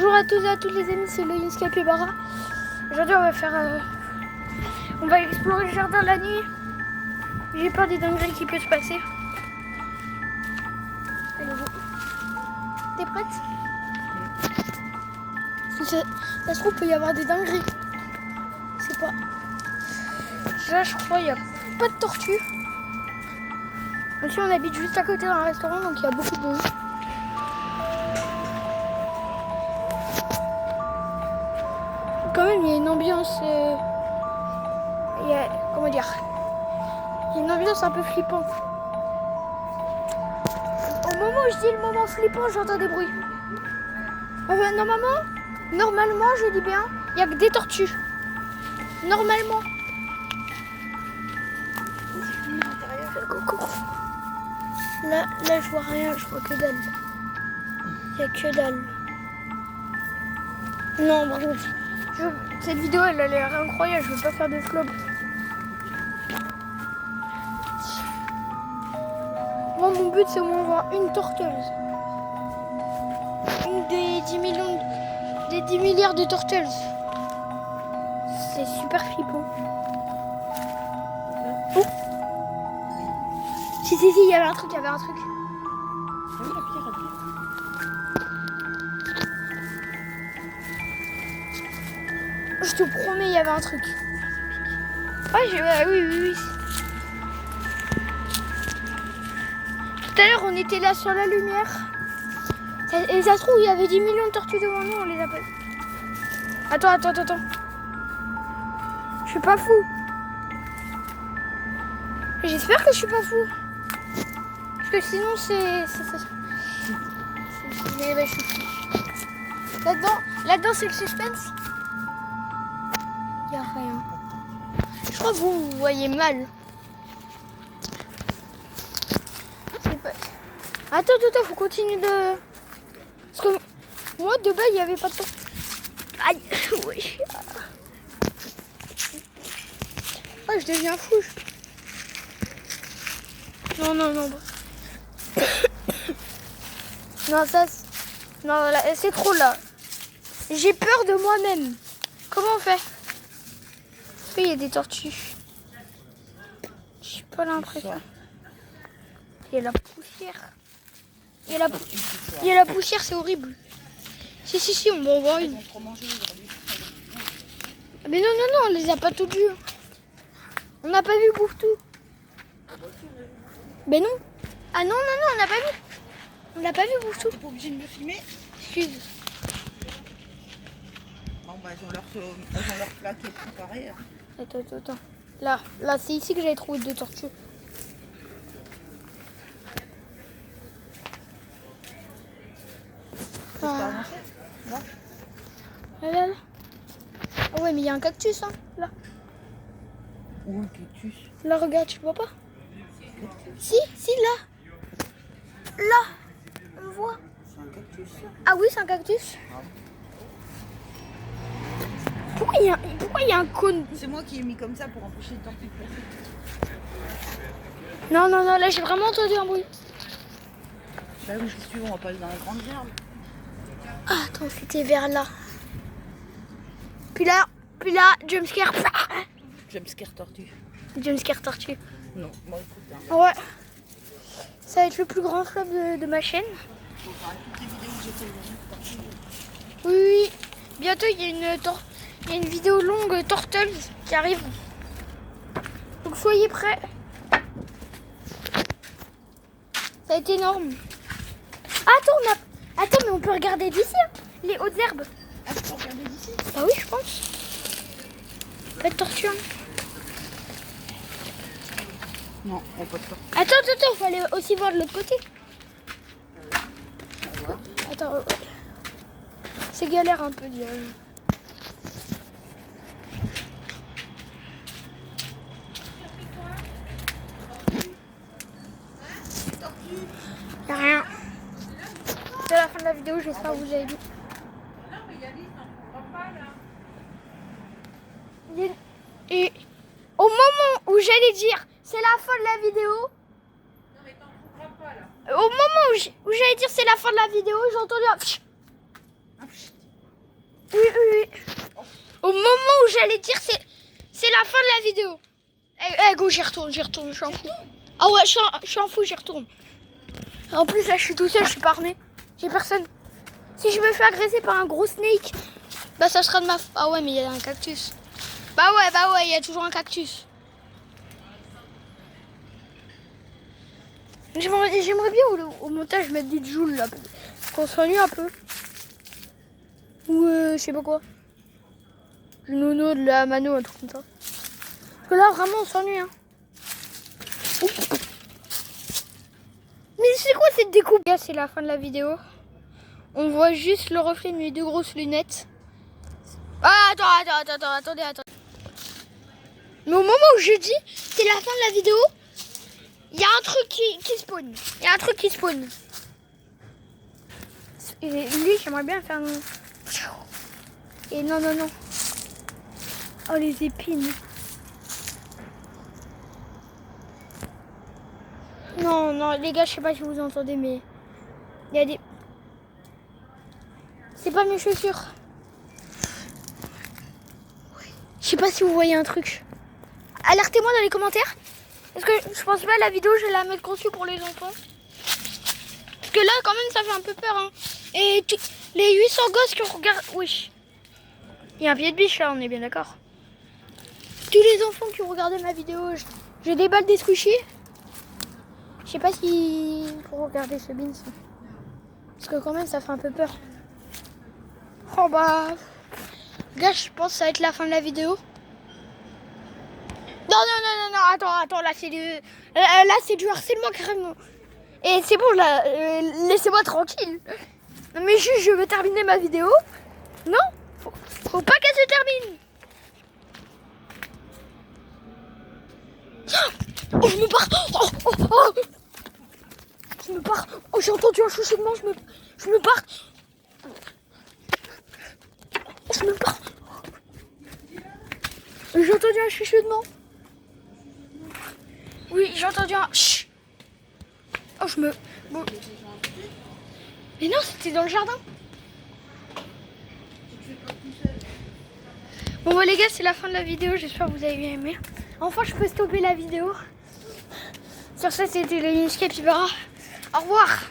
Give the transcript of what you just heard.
Bonjour à tous et à toutes les amis, c'est le Inscape Bara. Aujourd'hui on va explorer le jardin la nuit. J'ai peur des dingueries qui peuvent se passer. Allez-vous. T'es prête? Ça se trouve, il peut y avoir des dingueries. Je sais pas. Là, je crois, il n'y a pas de tortues. Ici, on habite juste à côté d'un restaurant, donc il y a beaucoup de monde. Quand même, il y a une ambiance... comment dire? Il y a une ambiance un peu flippante. Au moment où je dis le moment flippant, j'entends des bruits. Normalement, je dis bien, il n'y a que des tortues. Normalement. Coucou. Là, je vois rien, je vois que dalle. Il n'y a que dalle. Non, par contre, cette vidéo, elle a l'air incroyable, je veux pas faire de flop. Moi, mon but, c'est au moins voir une torteuse. Une des 10 milliards de torteuses. C'est super flippant. Oh. Si, il y avait un truc, Je te promets, il y avait un truc. Ouais, oui. Tout à l'heure, on était là sur la lumière. Et ça se trouve, il y avait 10 millions de tortues devant nous, on les appelle. Attends. Je suis pas fou. J'espère que je suis pas fou. Parce que sinon, c'est je suis fou. Là-dedans, c'est le suspense. Il n'y a rien. Je crois que vous voyez mal. Attends, faut continuer de... Parce que moi, de base, il n'y avait pas de temps. Aïe, oui. Oh, je deviens fou. Non. Non, c'est trop là. J'ai peur de moi-même. Comment on fait? Il y a des tortues. J'ai pas l'impression. Il y a la poussière. Il y a la poussière, c'est horrible. Si, on va en voir une. Mais non, on les a pas toutes vues. On n'a pas vu Bouffetou. Mais non. Ah non, on n'a pas vu. On n'a pas vu Bouffetou. T'es pas obligé de me filmer? Excuse. Bon, bah, ils ont leur plat qui est préparé. Attends. Là, c'est ici que j'avais trouvé 2 tortues. Là. Ah ouais, mais il y a un cactus, hein, là. Où un cactus? Là, regarde, tu le vois pas? Si, là. Là, on le voit. C'est un cactus. Ah oui, c'est un cactus. Pourquoi il y a un cône? C'est moi qui ai mis comme ça pour empêcher les tortues de passer. Non, là, j'ai vraiment entendu un bruit. Bah oui, je suis, on va pas aller dans la grande gerbe. Ah, attends, c'était vers là. Puis là, jumpscare. Jumpscare tortue. Jumpscare tortue. Non, bon écoute. Hein. Ouais. Ça va être le plus grand flop de ma chaîne. Faut faire toutes les vidéos que j'ai fait tortue. Oui. Bientôt, il y a une vidéo longue Turtles qui arrive. Donc soyez prêts. Ça va être énorme. Attends, mais on peut regarder d'ici, hein, les hautes herbes. Ah, tu peux regarder d'ici? Bah oui, je pense. Pas de tortue. Hein. Non, on pas de tortue. Attends, faut aller aussi voir de l'autre côté. Attends, c'est galère un peu d'y aller. Y'a rien. C'est la fin de la vidéo, j'espère que vous avez vu. Et au moment où j'allais dire c'est la fin de la vidéo, au moment où j'allais dire c'est la fin de la vidéo, j'ai entendu un... j'allais dire, c'est la fin de la vidéo. Eh, go, j'y retourne, je suis en fou. Ah ouais, je suis en fou, j'y retourne. En plus, là, je suis tout seul, je suis pas armé. J'ai personne. Si je me fais agresser par un gros snake, bah ça sera de ma... Ah ouais, mais il y a un cactus. Bah ouais, il y a toujours un cactus. J'aimerais bien au montage mettre des joules là, qu'on s'ennuie un peu. Ou je sais pas quoi. Le nono, de la mano, un truc comme ça. Parce que là, vraiment, on s'ennuie. Hein. Mais c'est quoi cette découpe? C'est la fin de la vidéo. On voit juste le reflet de mes deux grosses lunettes. Ah, attendez. Mais au moment où je dis c'est la fin de la vidéo, il y a un truc qui spawn. Il y a un truc qui spawn. Et lui, j'aimerais bien faire... Et non. Oh, les épines. Non, les gars, je sais pas si vous entendez, mais... Il y a des... C'est pas mes chaussures. Je sais pas si vous voyez un truc. Alertez-moi dans les commentaires. Parce que je pense pas la vidéo, je vais la mettre conçue pour les enfants. Parce que là, quand même, ça fait un peu peur. Hein. Et les 800 gosses qui regardent... Oui. Il y a un pied de biche là, on est bien d'accord. Tous les enfants qui ont regardé ma vidéo, je déballe des squishies. Je sais pas si pour regarder ce beans. Parce que quand même, ça fait un peu peur. Oh bah... Gars, je pense que ça va être la fin de la vidéo. Non, attends, là c'est du harcèlement carrément. Et c'est bon, là, laissez-moi tranquille. Non mais juste, je veux terminer ma vidéo. Non, faut pas qu'elle se termine. Oh, je me barre. Oh. Je me barre. Oh, j'ai entendu un chuchotement, je me barre. Je me barre. J'ai entendu un chuchotement. Oui, j'ai entendu un... Chut. Oh, Bon. Mais non, c'était dans le jardin. Bon, les gars, c'est la fin de la vidéo. J'espère que vous avez bien aimé. Enfin, je peux stopper la vidéo. Sur ça, c'était le Capybara. Au revoir.